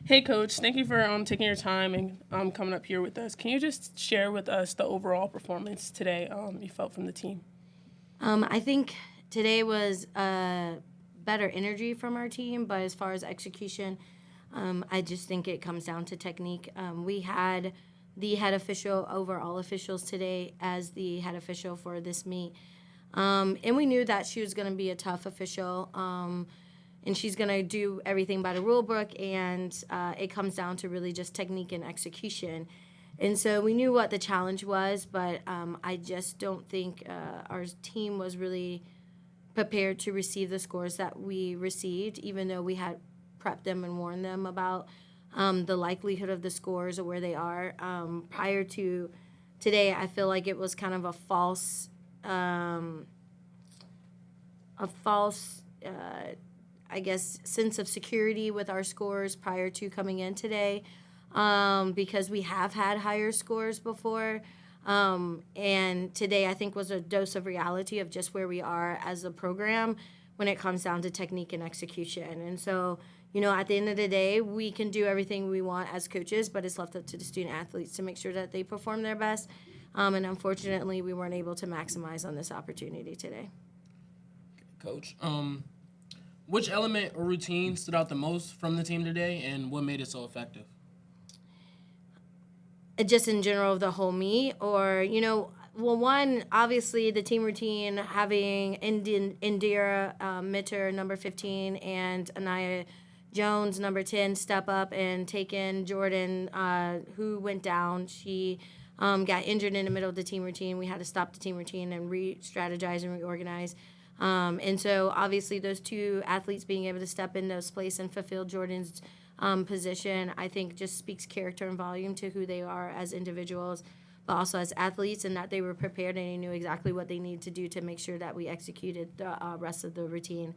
Hey, Coach. Thank you for taking your time and coming up here with us. Can you just share with us the overall performance today you felt from the team? I think today was better energy from our team, but as far as execution, I just think it comes down to technique. We had the head official over all officials today as the head official for this meet. And we knew that she was going to be a tough official, and she's going to do everything by the rule book, and it comes down to really just technique and execution. And so we knew what the challenge was, but I just don't think our team was really prepared to receive the scores that we received, even though we had prepped them and warned them about the likelihood of the scores or where they are. Prior to today, I feel like it was kind of a false, I guess, sense of security with our scores prior to coming in today, because we have had higher scores before. And today, I think, was a dose of reality of just where we are as a program when it comes down to technique and execution. And so, at the end of the day, we can do everything we want as coaches, but it's left up to the student athletes to make sure that they perform their best. And unfortunately, we weren't able to maximize on this opportunity today. Coach, which element or routine stood out the most from the team today, and what made it so effective? Just in general of the whole meet, or one, obviously the team routine, having Indira Mitter, number 15, and Anaya Jones, number 10, step up and take in Jordan, who went down. She got injured in the middle of the team routine. We had to stop the team routine and re-strategize and reorganize. And so obviously those two athletes being able to step in those places and fulfill Jordan's position, I think just speaks character and volume to who they are as individuals, but also as athletes, and that they were prepared and they knew exactly what they needed to do to make sure that we executed the rest of the routine.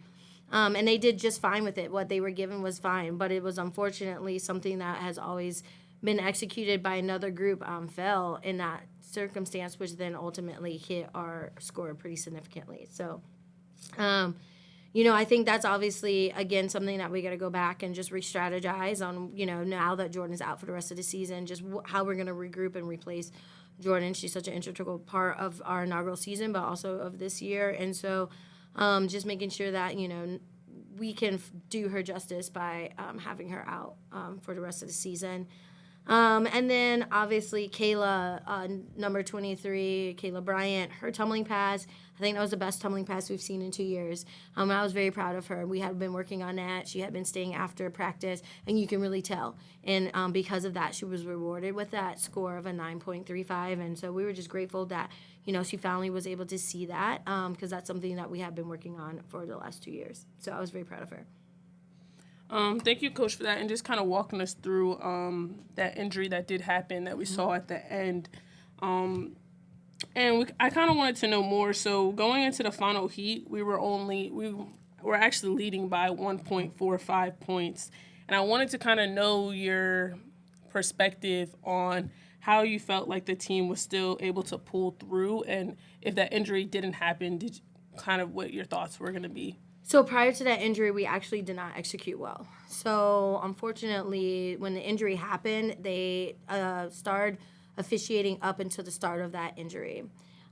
And they did just fine with it. What they were given was fine, but it was unfortunately something that has always been executed by another group fell in that circumstance, which then ultimately hit our score pretty significantly. So I think that's obviously, again, something that we got to go back and just re-strategize on, now that Jordan's out for the rest of the season, just how we're going to regroup and replace Jordan. She's such an integral part of our inaugural season, but also of this year. And so just making sure that, we can do her justice by having her out for the rest of the season. And then, obviously, Kayla, number 23, Kayla Bryant, her tumbling pass, I think that was the best tumbling pass we've seen in 2 years. I was very proud of her. We had been working on that. She had been staying after practice, and you can really tell. And because of that, she was rewarded with that score of a 9.35. And so we were just grateful that, she finally was able to see that, because that's something that we have been working on for the last 2 years. So I was very proud of her. Thank you, Coach, for that, and just kind of walking us through that injury that did happen that we saw at the end. I kind of wanted to know more. So going into the final heat, we were actually leading by 1.45 points, and I wanted to kind of know your perspective on how you felt like the team was still able to pull through, and if that injury didn't happen, what your thoughts were going to be. So prior to that injury, we actually did not execute well. So unfortunately, when the injury happened, they started officiating up until the start of that injury.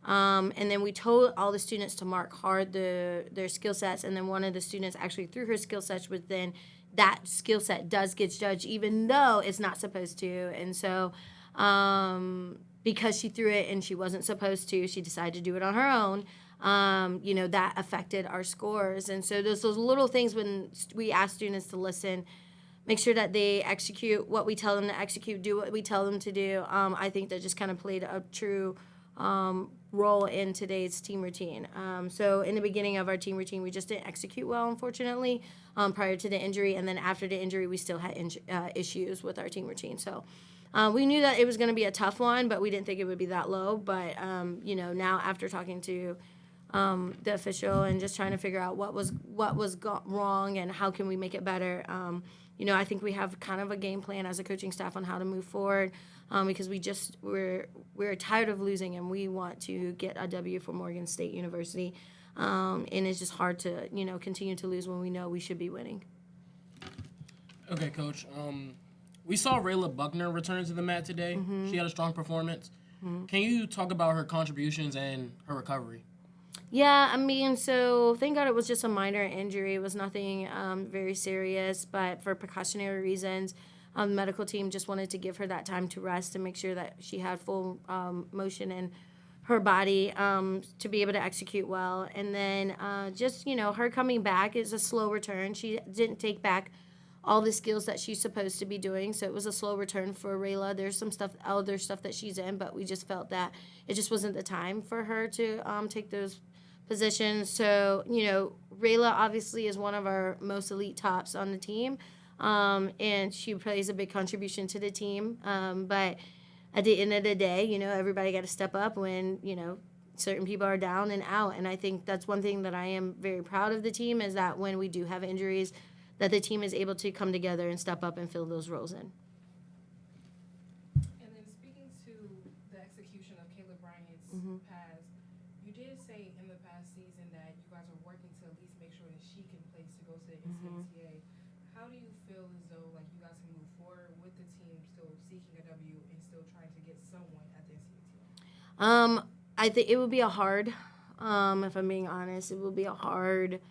And then we told all the students to mark hard their skill sets, and then one of the students actually threw her skill sets, which then that skill set does get judged, even though it's not supposed to. And so because she threw it and she wasn't supposed to, she decided to do it on her own. That affected our scores. And so there's those little things when we ask students to listen, make sure that they execute what we tell them to execute, do what we tell them to do. I think that just kind of played a true role in today's team routine. So in the beginning of our team routine, we just didn't execute well, unfortunately, prior to the injury. And then after the injury, we still had issues with our team routine. So we knew that it was going to be a tough one, but we didn't think it would be that low. But, now after talking to the official and just trying to figure out what was wrong and how can we make it better. I think we have kind of a game plan as a coaching staff on how to move forward, because we're tired of losing and we want to get a W for Morgan State University. And it's just hard to continue to lose when we know we should be winning. Okay, Coach. We saw Rayla Buckner return to the mat today. She had a strong performance. Can you talk about her contributions and her recovery? Yeah, I mean, so thank God it was just a minor injury. It was nothing very serious, but for precautionary reasons, the medical team just wanted to give her that time to rest and make sure that she had full motion in her body to be able to execute well. And then just, her coming back is a slow return. She didn't take back all the skills that she's supposed to be doing, so it was a slow return for Rayla. There's some other stuff that she's in, but we just felt that it just wasn't the time for her to take those positions. So, Rayla obviously is one of our most elite tops on the team, and she plays a big contribution to the team. But at the end of the day, everybody got to step up when, certain people are down and out. And I think that's one thing that I am very proud of the team is that when we do have injuries, that the team is able to come together and step up and fill those roles in. And then speaking to the execution of Caleb Bryant's pass, you did say in the past season that you guys are working to at least make sure that she can place to go to the NCAA. How do you feel as though you guys can move forward with the team still seeking a W and still trying to get someone at the NCAA? I think it would be a hard, if I'm being honest, it will be a hard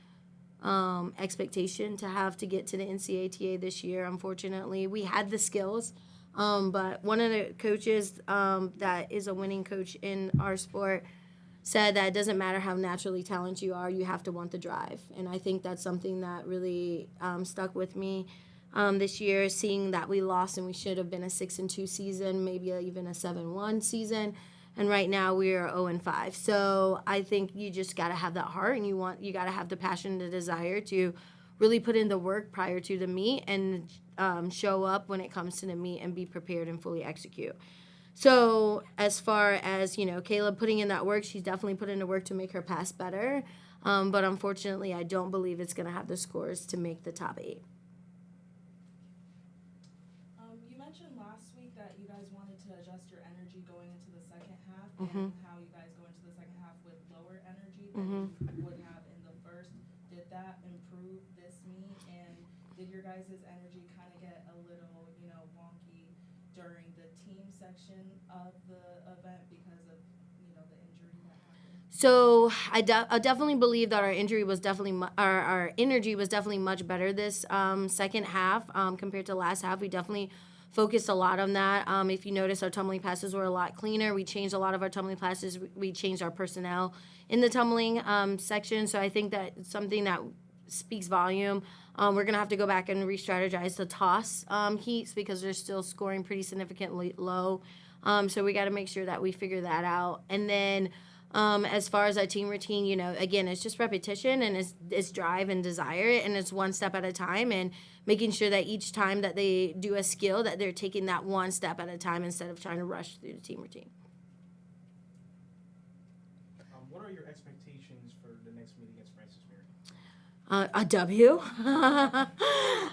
expectation to have to get to the NCAA this year. Unfortunately, we had the skills, but one of the coaches that is a winning coach in our sport said that it doesn't matter how naturally talented you have to want the drive. And I think that's something that really stuck with me this year, seeing that we lost and we should have been a 6-2 season, maybe even a 7-1 season. And right now we are 0-5. So I think you just got to have that heart, and you got to have the passion, the desire to really put in the work prior to the meet and show up when it comes to the meet and be prepared and fully execute. So as far as, Caleb putting in that work, she's definitely put in the work to make her pass better. But unfortunately, I don't believe it's going to have the scores to make the top 8. You mentioned last week that you guys wanted to adjust your energy going into the second half and how you guys go into the second half with lower energy than you would have in the first. Did that improve this meet? And did your guys' energy kind of get a little, wonky during the team section of the event because of, the injury that happened? So I definitely believe that our energy was definitely much better this second half compared to last half. We definitely focused a lot on that. If you notice, our tumbling passes were a lot cleaner. We changed a lot of our tumbling passes. We changed our personnel in the tumbling section. So I think that it's something that speaks volume. We're going to have to go back and re-strategize the toss heats because they're still scoring pretty significantly low. So we got to make sure that we figure that out. And then as far as our team routine, again, it's just repetition and it's drive and desire, and it's one step at a time, and making sure that each time that they do a skill that they're taking that one step at a time instead of trying to rush through the team routine. What are your expectations for the next meet against Francis Marion? A W.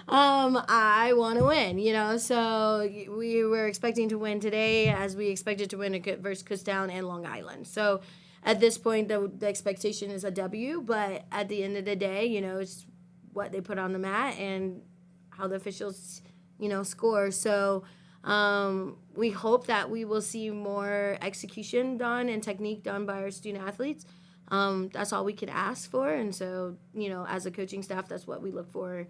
I want to win, so we were expecting to win today as we expected to win versus Kutztown and Long Island. So at this point, the expectation is a W, but at the end of the day, it's what they put on the mat and how the officials, score. So we hope that we will see more execution done and technique done by our student athletes. That's all we could ask for. And so, as a coaching staff, that's what we look for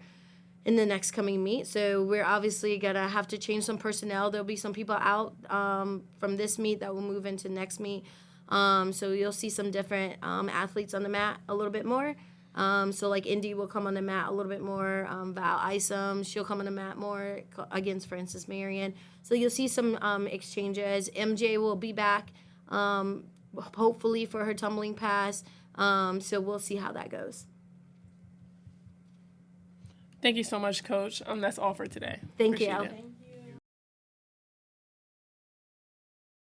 in the next coming meet. So we're obviously going to have to change some personnel. There'll be some people out from this meet that will move into next meet. So you'll see some different athletes on the mat a little bit more. So like Indy will come on the mat a little bit more. Val Isom, she'll come on the mat more against Francis Marion. So you'll see some exchanges. MJ will be back, hopefully for her tumbling pass. So we'll see how that goes. Thank you so much, Coach. That's all for today. Thank you. Appreciate it.